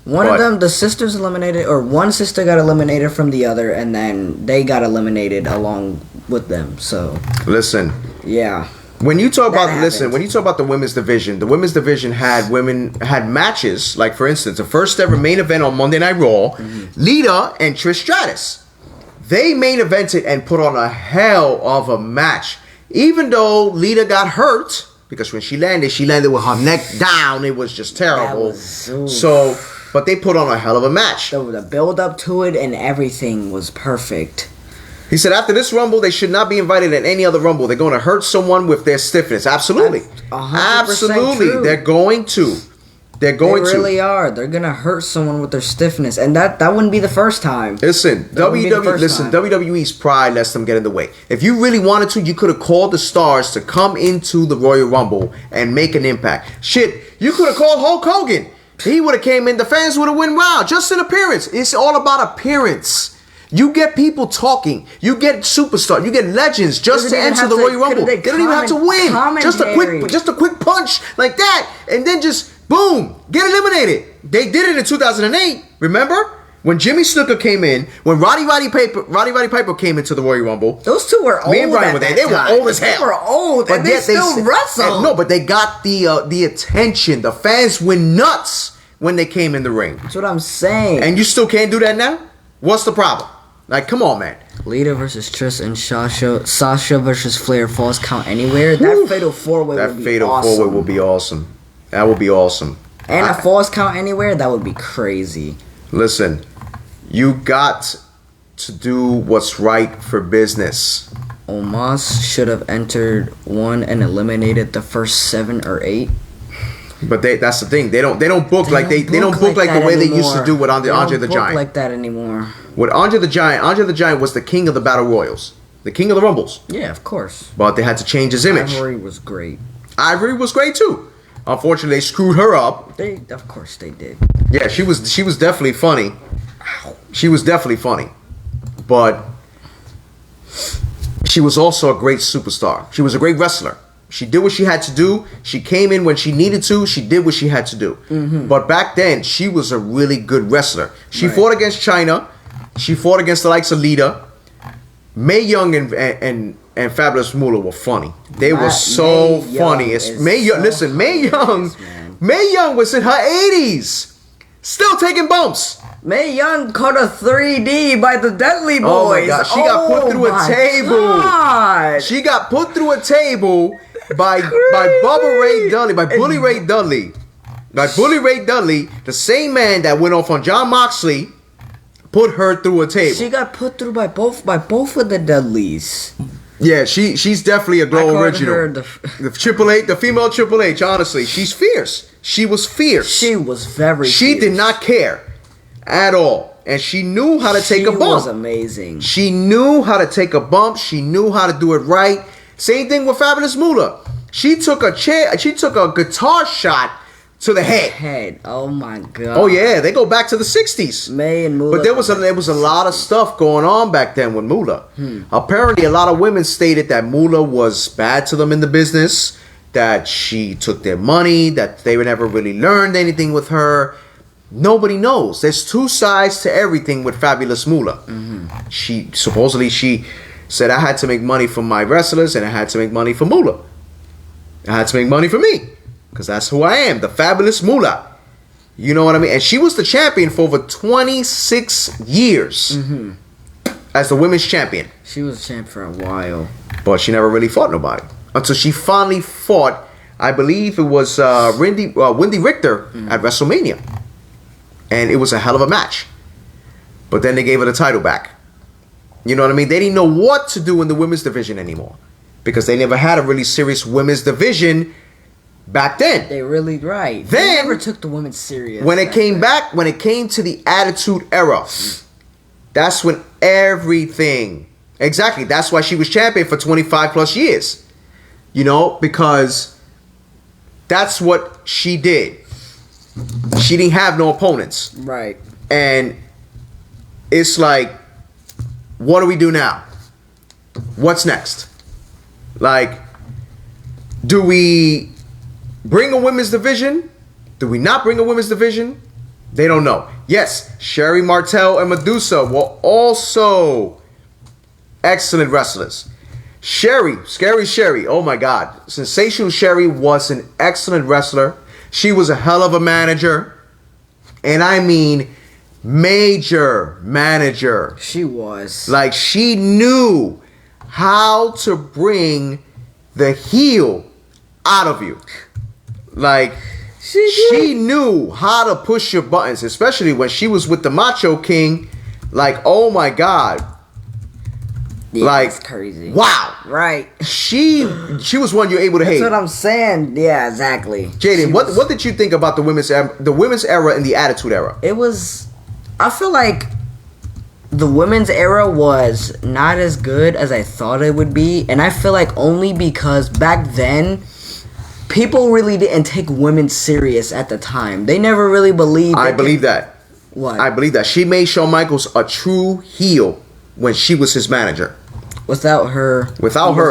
One of them, the sisters eliminated, or one sister got eliminated from the other, and then they got eliminated along with them. So listen, yeah. When you talk about the women's division had matches. Like for instance, the first ever main event on Monday Night Raw, Lita and Trish Stratus. They main evented and put on a hell of a match. Even though Lita got hurt because when she landed with her neck down. It was just terrible. But they put on a hell of a match. The build up to it and everything was perfect. He said after this Rumble, they should not be invited in any other Rumble. They're going to hurt someone with their stiffness. Absolutely. Absolutely. They're going to. They're going They to. really are. They're gonna hurt someone with their stiffness, and that wouldn't be the first time. Listen, WWE's pride lets them get in the way. If you really wanted to, you could have called the stars to come into the Royal Rumble and make an impact. Shit, you could have called Hulk Hogan. He would have came in. The fans would have went wild. Just an appearance. It's all about appearance. You get people talking. You get superstars. You get legends just to enter the Royal Rumble. They don't even have to win. Just a quick punch like that, and then just boom, get eliminated. They did it in 2008. Remember when Jimmy Snuka came in? When Roddy Piper came into the Royal Rumble. Those two were old. Me and Brian were there. They were old as hell. They were old, but they still wrestle. No, but they got the attention. The fans went nuts when they came in the ring. That's what I'm saying. And you still can't do that now? What's the problem? Like, come on, man. Lita versus Trish and Sasha versus Flair falls count anywhere. That fatal four-way would be awesome. That fatal four-way will be awesome. That would be awesome. And a falls count anywhere, that would be crazy. Listen, you got to do what's right for business. Omos should have entered one and eliminated the first 7 or 8. But that's the thing. They don't book the way they used to do with Andre the Giant. Like that anymore. With Andre the Giant was the king of the Battle Royals, the king of the Rumbles. Yeah, of course. But they had to change his image. Ivory was great. Ivory was great too. Unfortunately, they screwed her up. Of course they did. Yeah, she was definitely funny. She was definitely funny, but she was also a great superstar. She was a great wrestler. She did what she had to do. She came in when she needed to. She did what she had to do. Mm-hmm. But back then, she was a really good wrestler. She fought against China. She fought against the likes of Lita. Mae Young and Fabulous Moolah were funny. They were so funny. Mae Young was in her 80s. Still taking bumps. Mae Young caught a 3D by the Dudley Boys. Oh my God. She got put through a table. God. She got put through a table by Bubba Ray Dudley, by Bully Ray Dudley. By Bully Ray Dudley, the same man that went off on Jon Moxley, put her through a table. She got put through by both of the Dudleys. Yeah, she's definitely a glow original. The Triple H, the female Triple H, honestly, she's fierce. She was fierce. She was very She fierce. did not care at all. And she knew how to take a bump. She was amazing. She knew how to take a bump. She knew how to do it right. Same thing with Fabulous Moolah. She took a guitar shot to the head. Oh my God. Oh yeah, they go back to the 60s. Mae and Moolah. But there was a lot of stuff going on back then with Moolah. Apparently, a lot of women stated that Moolah was bad to them in the business, that she took their money, that they never really learned anything with her. Nobody knows. There's two sides to everything with Fabulous Moolah. She said, I had to make money for my wrestlers, and I had to make money for Moolah. I had to make money for me, because that's who I am, the Fabulous Moolah. You know what I mean? And she was the champion for over 26 years as the women's champion. She was a champ for a while. But she never really fought nobody. Until she finally fought, I believe it was Wendy Richter at WrestleMania. And it was a hell of a match. But then they gave her the title back. You know what I mean? They didn't know what to do in the women's division anymore. Because they never had a really serious women's division back then. They really right. Then, they never took the women serious. When it came to the Attitude Era, that's when everything... Exactly. That's why she was champion for 25 plus years. You know, because that's what she did. She didn't have no opponents. Right. And it's like, what do we do now? What's next? Like, do we bring a women's division? Do we not bring a women's division? They don't know. Yes, Sherry Martel and Medusa were also excellent wrestlers. Scary Sherry, oh my God. Sensational Sherry was an excellent wrestler. She was a hell of a manager. And I mean major manager. She was. Like, she knew how to bring the heel out of you. Like, she knew how to push your buttons, especially when she was with the Macho King. Like, oh my God. Yeah, like, that's crazy. Wow. Right. She was one you're able to hate. That's what I'm saying. Yeah, exactly. Jaden, what did you think about the women's era and the Attitude Era? It was. I feel like the women's era was not as good as I thought it would be, and I feel like only because back then people really didn't take women serious at the time. They never really believed. I believe that. What? I believe that she made Shawn Michaels a true heel when she was his manager. Without her,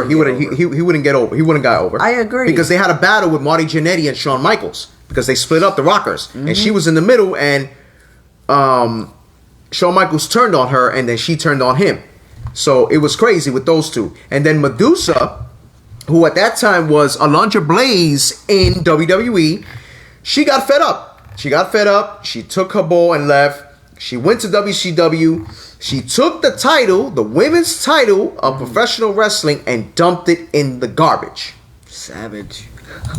he wouldn't get over. He wouldn't got over. I agree, because they had a battle with Marty Jannetty and Shawn Michaels because they split up the Rockers, and she was in the middle, and Shawn Michaels turned on her, and then she turned on him. So it was crazy with those two, and then Medusa, who at that time was Alundra Blaze in WWE, she got fed up. She took her ball and left. She went to WCW. She took the title, the women's title of professional wrestling, and dumped it in the garbage. Savage.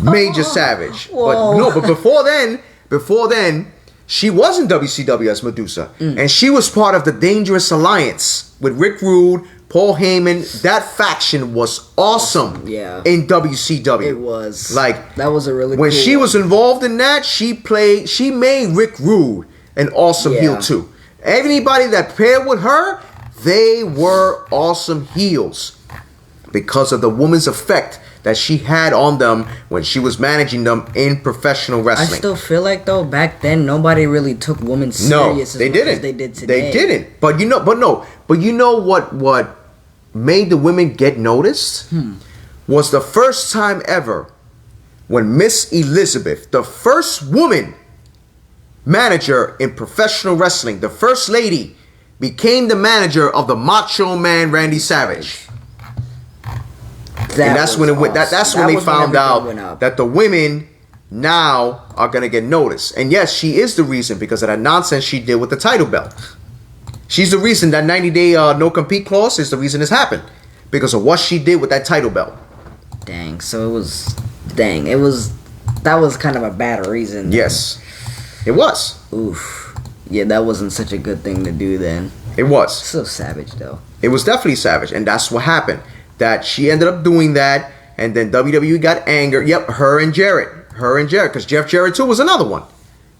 Major savage. Whoa. But before then, she was in WCW as Medusa. And she was part of the Dangerous Alliance with Rick Rude, Paul Heyman. That faction was awesome. Yeah. In WCW. It was. Like, that was a really when cool she one. was involved in that, she made Rick Rude an awesome heel too. Anybody that paired with her, they were awesome heels because of the woman's effect that she had on them when she was managing them in professional wrestling. I still feel like though back then nobody really took women serious they as much didn't. as they did today. They didn't. But you know what made the women get noticed was the first time ever when Miss Elizabeth, the first woman manager in professional wrestling, the first lady, became the manager of the Macho Man Randy Savage. That's when they found out that the women now are gonna get noticed. And yes, she is the reason because of that nonsense she did with the title belt. She's the reason that 90-day no compete clause is the reason this happened because of what she did with that title belt. Dang. So it was. That was kind of a bad reason. Yes. It was. Oof. Yeah, that wasn't such a good thing to do then. It was. So savage, though. It was definitely savage, and that's what happened. That she ended up doing that, and then WWE got angered. Yep, her and Jarrett, because Jeff Jarrett too was another one.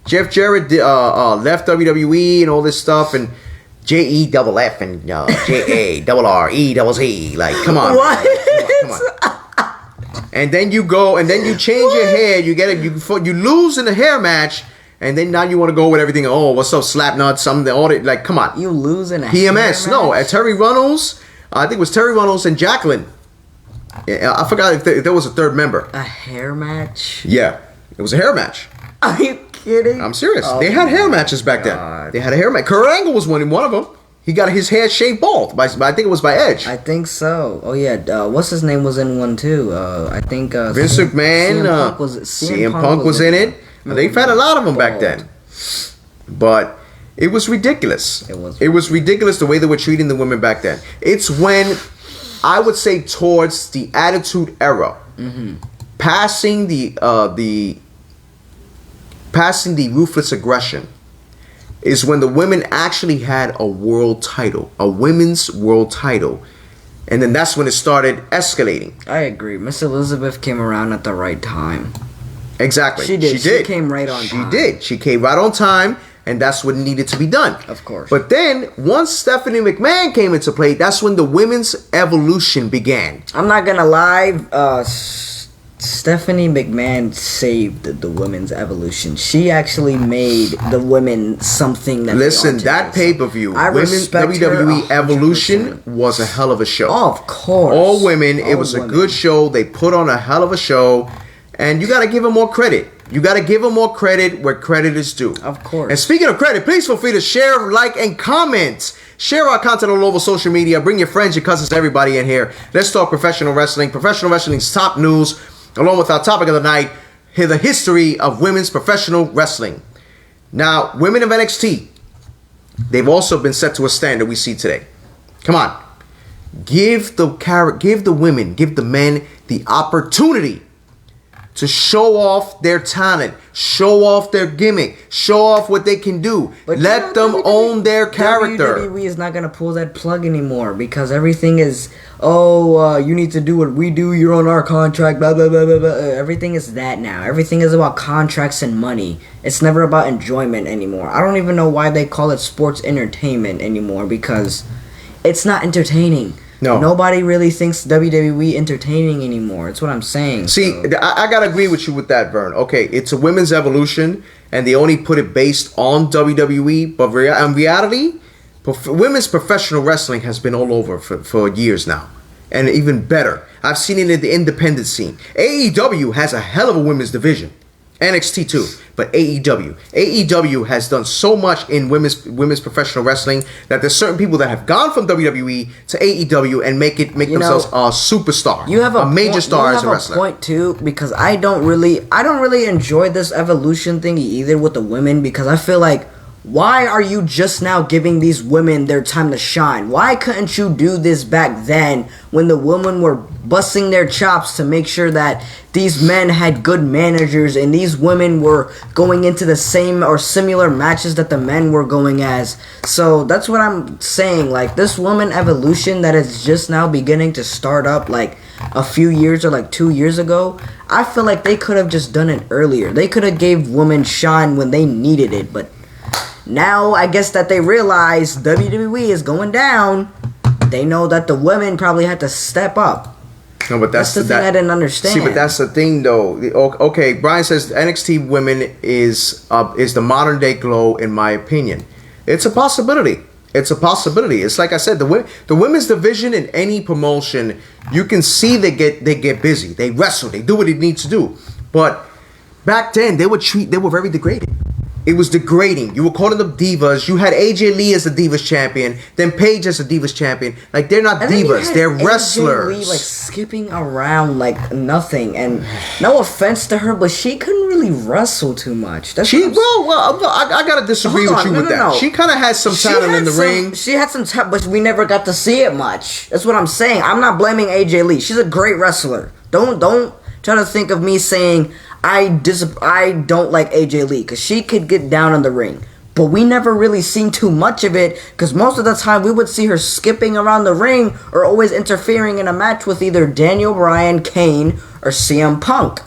Jeff Jarrett left WWE and all this stuff, and JEFF and JARREZZ. Like, come on, what? Come on. And then you go, and then you change your hair. You get it. You lose in a hair match. And then now you want to go with everything. Oh, what's up, Slapnut? Something. All that. Like, come on. You lose in a PMS. No, at Terry Runnels. I think it was Terry Runnels and Jacqueline. Yeah, I forgot if there was a third member. A hair match? Yeah, it was a hair match. Are you kidding? I'm serious. Oh, they had hair matches back then. They had a hair match. Kurt Angle was one of them. He got his hair shaved bald. I think it was by Edge. I think so. Oh yeah. What's his name was in one too? I think Vince McMahon. CM Punk was in it. They've had a lot of them back then. But it was ridiculous. It was ridiculous the way they were treating the women back then. It's when, I would say, towards the Attitude Era, passing the Ruthless Aggression, is when the women actually had a world title, a women's world title. And then that's when it started escalating. I agree. Miss Elizabeth came around at the right time. Exactly. She did. She came right on time. She did. She came right on time, and that's what needed to be done. Of course. But then, once Stephanie McMahon came into play, that's when the women's evolution began. I'm not gonna lie. Stephanie McMahon saved the women's evolution. She actually made the women something that. Listen, that pay-per-view, Women's WWE Evolution was a hell of a show. Oh, of course. All women. It was a good show. They put on a hell of a show. And you got to give them more credit. You got to give them more credit where credit is due. Of course. And speaking of credit, please feel free to share, like, and comment. Share our content all over social media. Bring your friends, your cousins, everybody in here. Let's talk professional wrestling. Professional wrestling's top news, along with our topic of the night, the history of women's professional wrestling. Now, women of NXT, they've also been set to a standard we see today. Come on. Give the women, give the men the opportunity to show off their talent, show off their gimmick, show off what they can do. But let them own their character. WWE is not going to pull that plug anymore because everything is, you need to do what we do, you're on our contract, blah, blah, blah, blah, blah. Everything is that now. Everything is about contracts and money. It's never about enjoyment anymore. I don't even know why they call it sports entertainment anymore because it's not entertaining. No. Nobody really thinks WWE entertaining anymore. That's what I'm saying. See, I gotta agree with you with that, Vern. Okay, it's a women's evolution, and they only put it based on WWE, but in reality, women's professional wrestling has been all over for years now. And even better, I've seen it in the independent scene. AEW has a hell of a women's division. NXT too, but AEW has done so much in women's professional wrestling that there's certain people that have gone from WWE to AEW and make themselves a superstar. You have a major star as a wrestler. You have a point too, because I don't really enjoy this evolution thing either with the women, because I feel like, why are you just now giving these women their time to shine? Why couldn't you do this back then when the women were busting their chops to make sure that these men had good managers and these women were going into the same or similar matches that the men were going as? So that's what I'm saying. Like, this woman evolution that is just now beginning to start up like a few years or like 2 years ago, I feel like they could have just done it earlier. They could have gave women shine when they needed it, but now, I guess that they realize WWE is going down. They know that the women probably had to step up. No, but that's the thing I didn't understand. See, but that's the thing, though. Okay, Brian says NXT women is the modern day Glow, in my opinion. It's a possibility. It's a possibility. It's like I said, the women's division in any promotion, you can see they get busy. They wrestle. They do what they need to do. But back then, they were very degraded. It was degrading. You were calling them divas. You had AJ Lee as the Divas champion, then Paige as the Divas champion. Like, they're not divas. They're wrestlers. AJ Lee, like, skipping around like nothing. And no offense to her, but she couldn't really wrestle too much. I gotta disagree with you with that. No. She kind of had some talent in the ring. She had some talent, but we never got to see it much. That's what I'm saying. I'm not blaming AJ Lee. She's a great wrestler. Don't try to think of me saying I don't like AJ Lee, because she could get down in the ring. But we never really seen too much of it, because most of the time we would see her skipping around the ring or always interfering in a match with either Daniel Bryan, Kane, or CM Punk.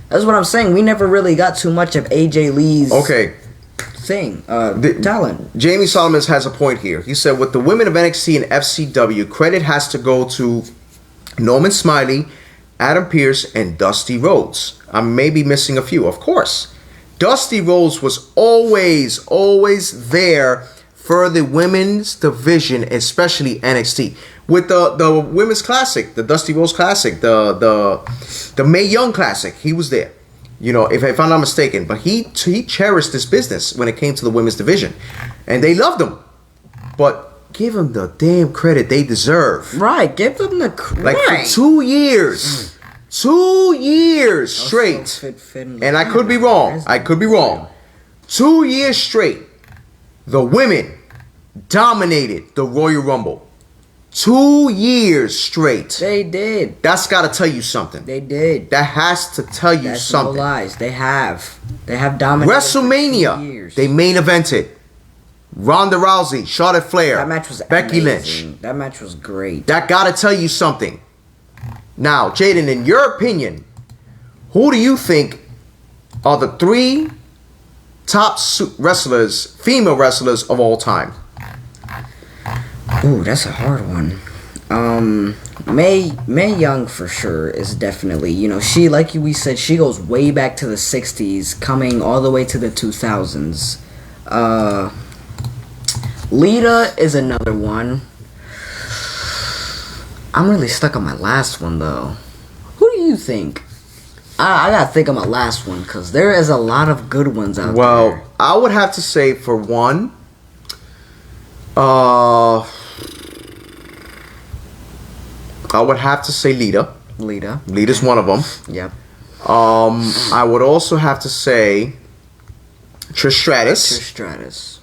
That's what I'm saying. We never really got too much of AJ Lee's talent. Jamie Solomons has a point here. He said, with the women of NXT and FCW, credit has to go to Norman Smiley, Adam Pearce, and Dusty Rhodes. I may be missing a few, of course. Dusty Rhodes was always there for the women's division, especially NXT. With the women's classic, the Dusty Rhodes Classic, the Mae Young Classic, he was there. You know, if I'm not mistaken. But he cherished this business when it came to the women's division. And they loved him. But give them the damn credit they deserve. Right, give them the credit. Like, for 2 years. 2 years straight. And I could be wrong. 2 years straight. The women dominated the Royal Rumble. 2 years straight. They did. That's got to tell you something. They did. That has to tell you something. No lies. They have dominated. WrestleMania. They main evented. Ronda Rousey, Charlotte Flair, that match was Becky amazing. Lynch. That match was great. That got to tell you something. Now, Jaden, in your opinion, who do you think are the 3 top wrestlers, female wrestlers of all time? Ooh, that's a hard one. Mae Young for sure is definitely, she, like we said, she goes way back to the 60s, coming all the way to the 2000s. Lita is another one. I'm really stuck on my last one, though. Who do you think? I gotta think of my last one, because there is a lot of good ones out there. Well, I would have to say, for one, I would have to say Lita. Lita's one of them. Yep. I would also have to say Trish Stratus.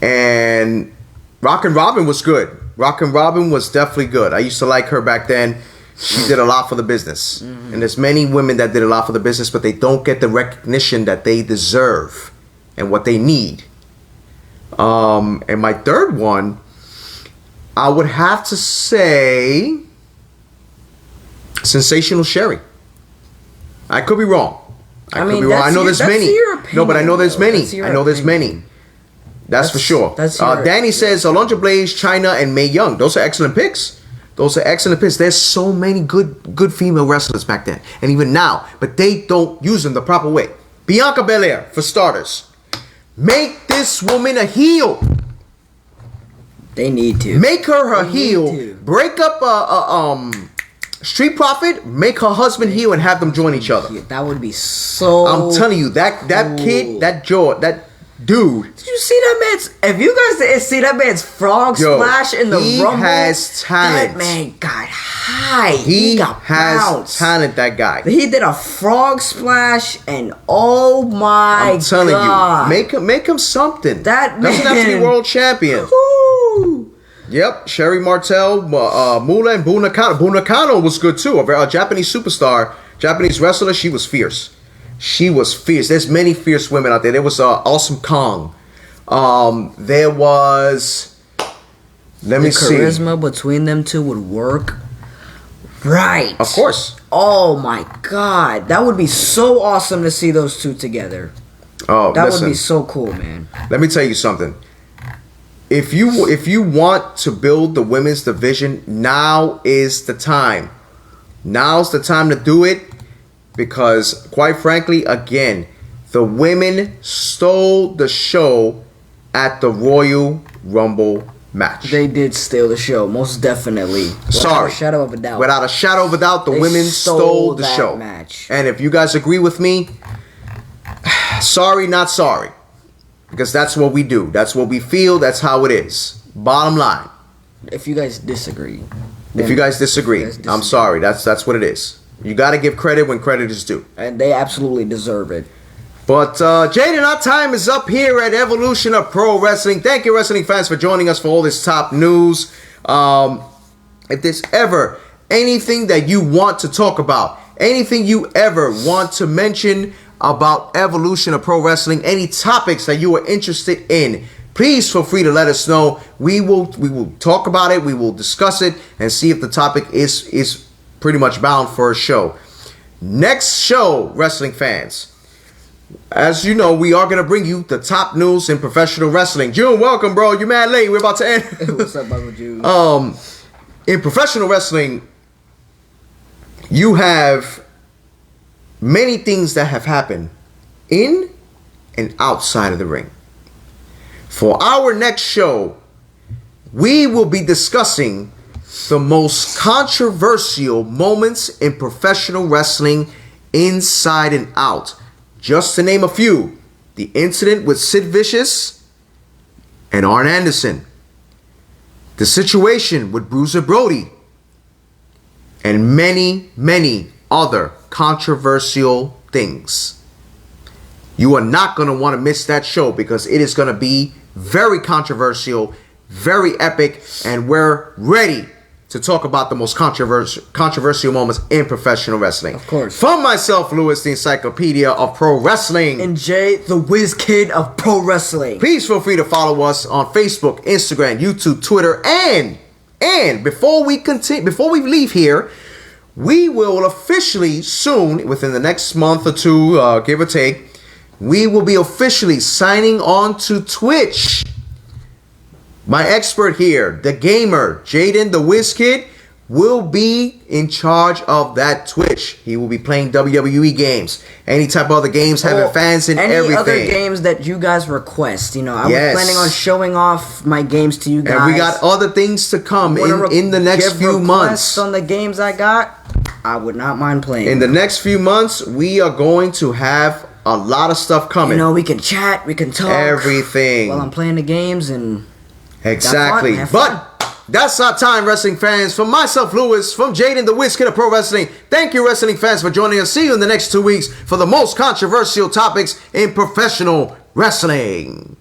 And Rockin' Robin was good. Rockin' Robin was definitely good. I used to like her back then. She did a lot for the business. And there's many women that did a lot for the business, but they don't get the recognition that they deserve and what they need. And my third one, I would have to say Sensational Sherry. I could be wrong. I could be wrong. I know there's many. No, but I know there's many. I know there's many. That's for sure. Danny says Alundra Blaze, Chyna, and Mae Young. Those are excellent picks. Those are excellent picks. There's so many good female wrestlers back then, and even now, but they don't use them the proper way. Bianca Belair, for starters. Make this woman a heel. They need to. Make her a heel. Break up Street Profit. Make her husband heel and have them join each other. That would be so. I'm telling you, that cool. Kid, that dude. Did you see that man's? If you guys see that man's frog splash in the Rumble, he has talent. That man got high. He got has bounced. talent. That guy. He did a frog splash, and oh my God! I'm telling you, make him something. That man doesn't have to be world champion. Woo. Yep, Sherry Martel, Moolah, and Bunakano. Bunakano was good too. A Japanese superstar, Japanese wrestler. She was fierce. She was fierce. There's many fierce women out there. There was Awesome Kong. There was. Let me see. The charisma between them two would work. Right. Of course. Oh my God, that would be so awesome to see those two together. Oh, that would be so cool, man. Let me tell you something. If you want to build the women's division, now is the time. Now's the time to do it. Because, quite frankly, again, the women stole the show at the Royal Rumble match. They did steal the show, most definitely. Sorry. Without a shadow of a doubt. Without a shadow of a doubt, the women stole the show. Match. And if you guys agree with me, sorry, not sorry. Because that's what we do. That's what we feel. That's how it is. Bottom line. If you guys disagree. I'm sorry. That's what it is. You got to give credit when credit is due. And they absolutely deserve it. But, Jaden, our time is up here at Evolution of Pro Wrestling. Thank you, wrestling fans, for joining us for all this top news. If there's ever anything that you want to talk about, anything you ever want to mention about Evolution of Pro Wrestling, any topics that you are interested in, please feel free to let us know. We will talk about it. We will discuss it and see if the topic is pretty much bound for a show. Next show, wrestling fans. As you know, we are going to bring you the top news in professional wrestling. June, welcome, bro. You're mad late. We're about to end. What's up, Uncle June? In professional wrestling, you have many things that have happened in and outside of the ring. For our next show, we will be discussing the most controversial moments in professional wrestling inside and out. Just to name a few, the incident with Sid Vicious and Arn Anderson, the situation with Bruiser Brody, and many, many other controversial things. You are not going to want to miss that show because it is going to be very controversial, very epic, and we're ready to talk about the most controversial moments in professional wrestling. Of course. From myself, Lewis, the Encyclopedia of Pro Wrestling. And Jay, the Whiz Kid of Pro Wrestling. Please feel free to follow us on Facebook, Instagram, YouTube, Twitter, and before we leave here, we will officially soon, within the next month or two, give or take, we will be officially signing on to Twitch. My expert here, the gamer, Jaden the Whiz Kid, will be in charge of that Twitch. He will be playing WWE games, any type of other games, having fans and everything. Any other games that you guys request. You know, I was planning on showing off my games to you guys. And we got other things to come in the next few months. On the games I got, I would not mind playing. In the next few months, we are going to have a lot of stuff coming. You know, we can chat, we can talk. Everything. While I'm playing the games and... Exactly. But that's our time, wrestling fans. From myself, Lewis, from Jaden the Whiz Kid of Pro Wrestling, thank you, wrestling fans, for joining us. See you in the next 2 weeks for the most controversial topics in professional wrestling.